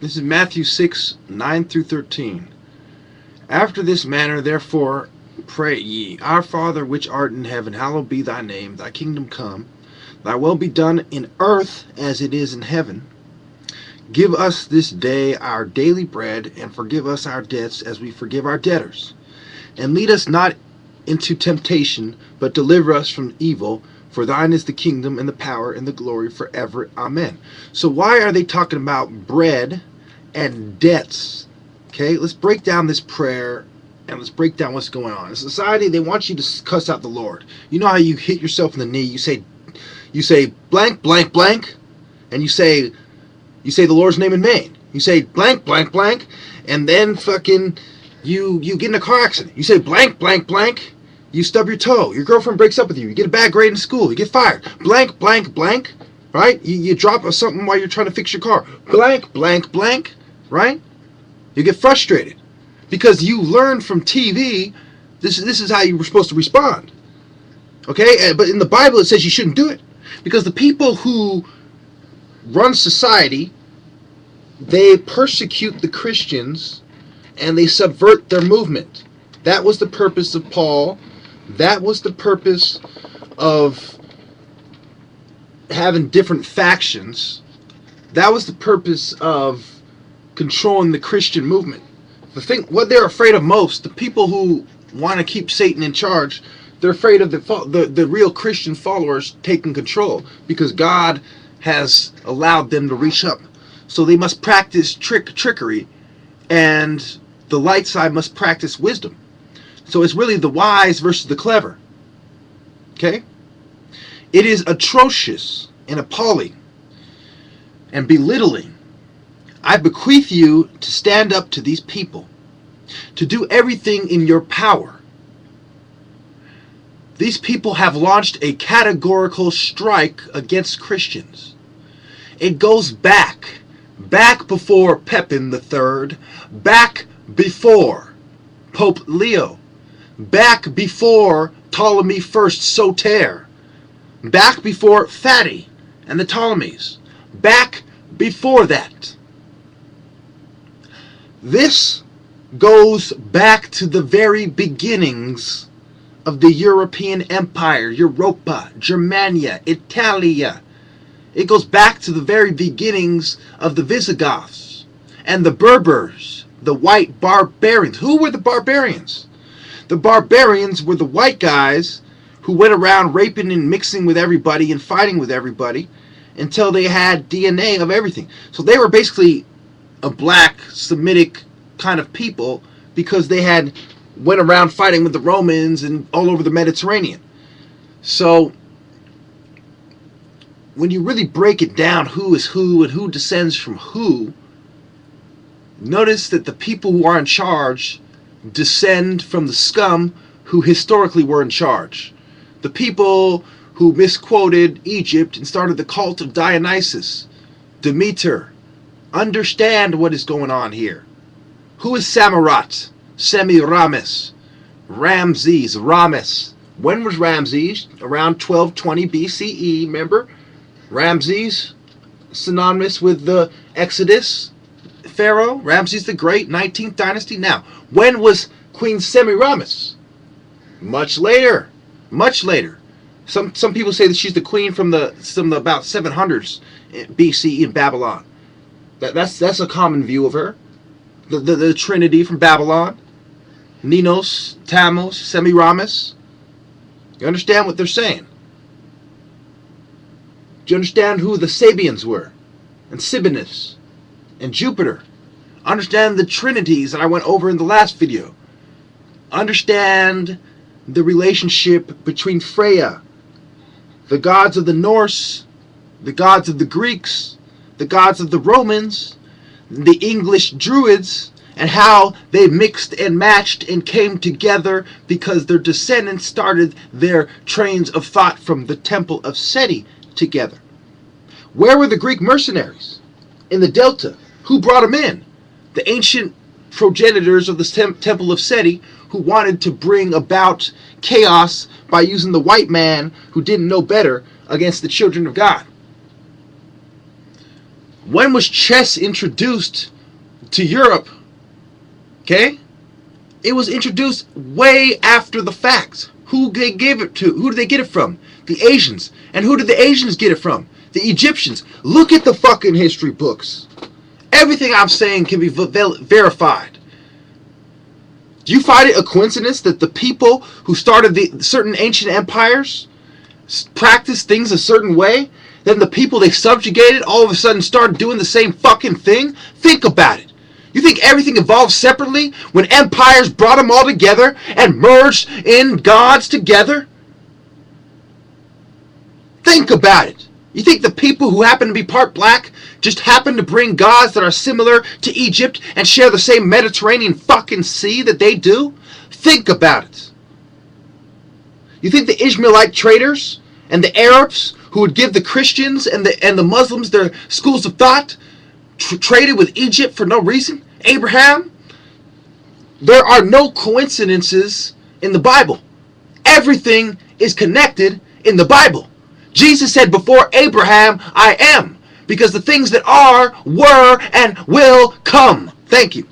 This is Matthew 6, 9 through 13. After this manner, therefore, pray ye, Our Father which art in heaven, hallowed be thy name. Thy kingdom come. Thy will be done in earth as it is in heaven. Give us this day our daily bread, and forgive us our debts as we forgive our debtors. And lead us not into temptation, but deliver us from evil. For thine is the kingdom and the power and the glory forever. Amen. So why are they talking about bread and debts? Okay, let's break down this prayer and let's break down what's going on. In society, they want you to cuss out the Lord. You know how you hit yourself in the knee? You say blank, blank, blank, and you say the Lord's name in vain. You say blank, blank, blank, and then fucking you get in a car accident. You say blank, blank, blank. You stub your toe. Your girlfriend breaks up with you. You get a bad grade in school. You get fired. Blank, blank, blank. Right? You drop something while you're trying to fix your car. Blank, blank, blank. Right? You get frustrated because you learned from TV. This is how you were supposed to respond. Okay? But in the Bible it says you shouldn't do it because the people who run society, they persecute the Christians and they subvert their movement. That was the purpose of Paul. That was the purpose of having different factions. That was the purpose of controlling the Christian movement. What they're afraid of most, the people who want to keep Satan in charge, they're afraid of the real Christian followers taking control because God has allowed them to reach up. So they must practice trickery, and the light side must practice wisdom. So it's really the wise versus the clever. Okay? It is atrocious and appalling and belittling. I bequeath you to stand up to these people, to do everything in your power. These people have launched a categorical strike against Christians. It goes back before Pepin III, back before Pope Leo, back before Ptolemy I Soter, back before Fatty and the Ptolemies, back before that. This goes back to the very beginnings of the European Empire, Europa, Germania, Italia. It goes back to the very beginnings of the Visigoths and the Berbers, the white barbarians. Who were the barbarians? The barbarians were the white guys who went around raping and mixing with everybody and fighting with everybody until they had DNA of everything. So they were basically a black Semitic kind of people because they had went around fighting with the Romans and all over the Mediterranean. So when you really break it down, who is who and who descends from who, notice that the people who are in charge descend from the scum who historically were in charge. The people who misquoted Egypt and started the cult of Dionysus, Demeter. Understand what is going on here. Who is Samarat? Semiramis. Rames. When was Ramses? Around 1220 BCE, remember? Ramses, synonymous with the Exodus Pharaoh, Ramses the Great, 19th dynasty. Now, when was Queen Semiramis? Much later. Much later. Some people say that she's the queen from the about 700s BC in Babylon. That's a common view of her. The Trinity from Babylon. Ninos, Tammuz, Semiramis. You understand what they're saying? Do you understand who the Sabians were? And Sibonus and Jupiter. Understand the trinities that I went over in the last video. Understand the relationship between Freya, the gods of the Norse, the gods of the Greeks, the gods of the Romans, the English Druids, and how they mixed and matched and came together because their descendants started their trains of thought from the temple of Seti together. Where were the Greek mercenaries? In the Delta. Who brought them in? The ancient progenitors of the temple of Seti, who wanted to bring about chaos by using the white man who didn't know better against the children of God. When was chess introduced to Europe? Okay? It was introduced way after the fact. Who they gave it to? Who did they get it from? The Asians. And who did the Asians get it from? The Egyptians. Look at the fucking history books. Everything I'm saying can be verified. Do you find it a coincidence that the people who started the certain ancient empires practiced things a certain way? Then the people they subjugated all of a sudden started doing the same fucking thing? Think about it. You think everything evolved separately when empires brought them all together and merged in gods together? Think about it. You think the people who happen to be part black just happen to bring gods that are similar to Egypt and share the same Mediterranean fucking sea that they do? Think about it. You think the Ishmaelite traders and the Arabs who would give the Christians and the Muslims their schools of thought traded with Egypt for no reason? Abraham? There are no coincidences in the Bible. Everything is connected in the Bible. Jesus said, before Abraham, I am. Because the things that are, were, and will come. Thank you.